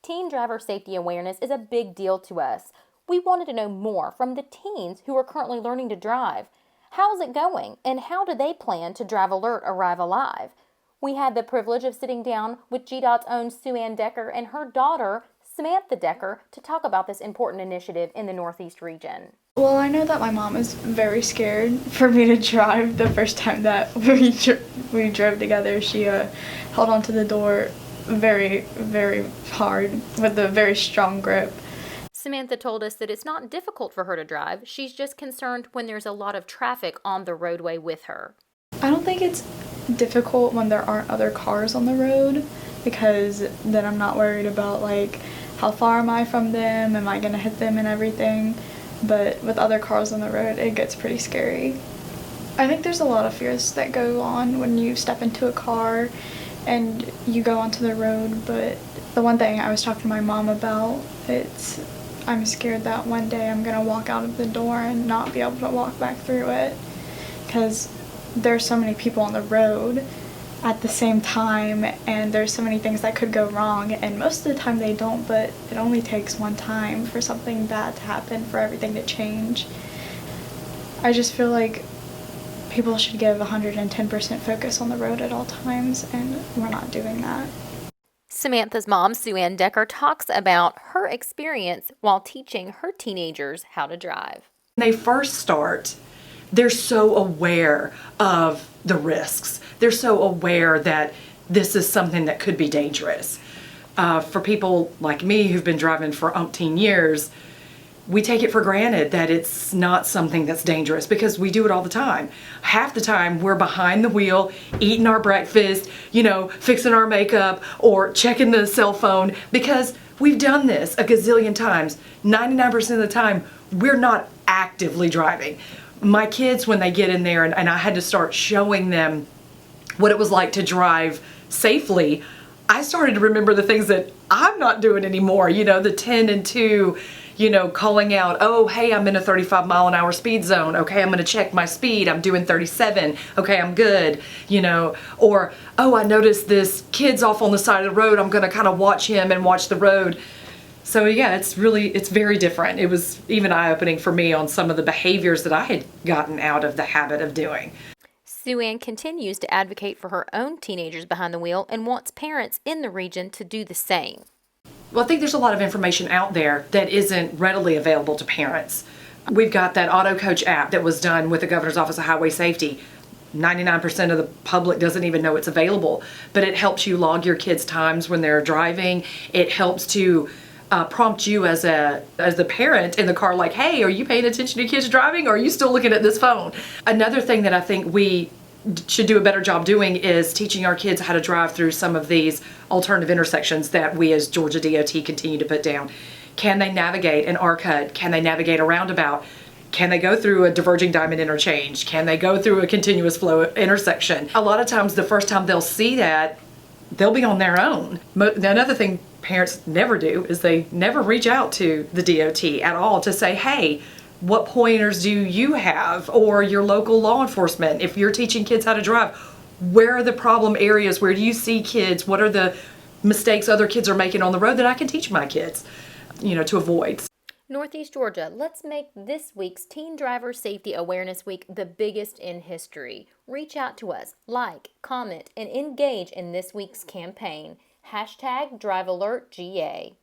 teen driver safety awareness is a big deal to us. We wanted to know more from the teens who are currently learning to drive. How's it going, and how do they plan to drive alert arrive alive? We had the privilege of sitting down with GDOT's own Samantha Decker and her daughter, Samantha Decker, to talk about this important initiative in the Northeast region. Well, I know that my mom is very scared for me to drive. The first time that we drove together, she held onto the door very, very hard with a very strong grip. Samantha told us that it's not difficult for her to drive. She's just concerned when there's a lot of traffic on the roadway with her. I don't think it's difficult when there aren't other cars on the road, because then I'm not worried about how far am I from them, am I gonna hit them and everything. But with other cars on the road, it gets pretty scary. I think there's a lot of fears that go on when you step into a car and you go onto the road, but the one thing I was talking to my mom about, I'm scared that one day I'm gonna walk out of the door and not be able to walk back through it, because there's so many people on the road at the same time, and there's so many things that could go wrong, and most of the time they don't, but it only takes one time for something bad to happen for everything to change. I just feel like people should give 110% focus on the road at all times, and we're not doing that. Samantha's mom, Samantha Decker, talks about her experience while teaching her teenagers how to drive. When they first start, they're so aware of the risks. They're so aware that this is something that could be dangerous. For people like me who've been driving for umpteen years, we take it for granted that it's not something that's dangerous because we do it all the time. Half the time we're behind the wheel, eating our breakfast, fixing our makeup or checking the cell phone because we've done this a gazillion times. 99% of the time, we're not actively driving. My kids, when they get in there and I had to start showing them what it was like to drive safely, I started to remember the things that I'm not doing anymore, the 10 and 2, calling out, oh, hey, I'm in a 35 mile an hour speed zone. Okay, I'm going to check my speed. I'm doing 37. Okay, I'm good, or, oh, I noticed this kid's off on the side of the road. I'm going to kind of watch him and watch the road. So yeah, it's very different. It was even eye-opening for me on some of the behaviors that I had gotten out of the habit of doing. Sue Ann continues to advocate for her own teenagers behind the wheel and wants parents in the region to do the same. Well, I think there's a lot of information out there that isn't readily available to parents. We've got that Auto Coach app that was done with the Governor's Office of Highway Safety. 99% of the public doesn't even know it's available, but it helps you log your kids' times when they're driving. It helps to prompt you as the parent in the car, like, hey, are you paying attention to your kids driving, or are you still looking at this phone? Another thing that I think we should do a better job doing is teaching our kids how to drive through some of these alternative intersections that we as Georgia DOT continue to put down. Can they navigate an R-cut? Can they navigate a roundabout? Can they go through a diverging diamond interchange? Can they go through a continuous flow intersection? A lot of times the first time they'll see that, they'll be on their own. Another thing parents never do is they never reach out to the DOT at all to say, hey, what pointers do you have, or your local law enforcement? If you're teaching kids how to drive, where are the problem areas? Where do you see kids? What are the mistakes other kids are making on the road that I can teach my kids, to avoid? Northeast Georgia, let's make this week's Teen Driver Safety Awareness Week the biggest in history. Reach out to us, like, comment, and engage in this week's campaign. #DriveAlertGA.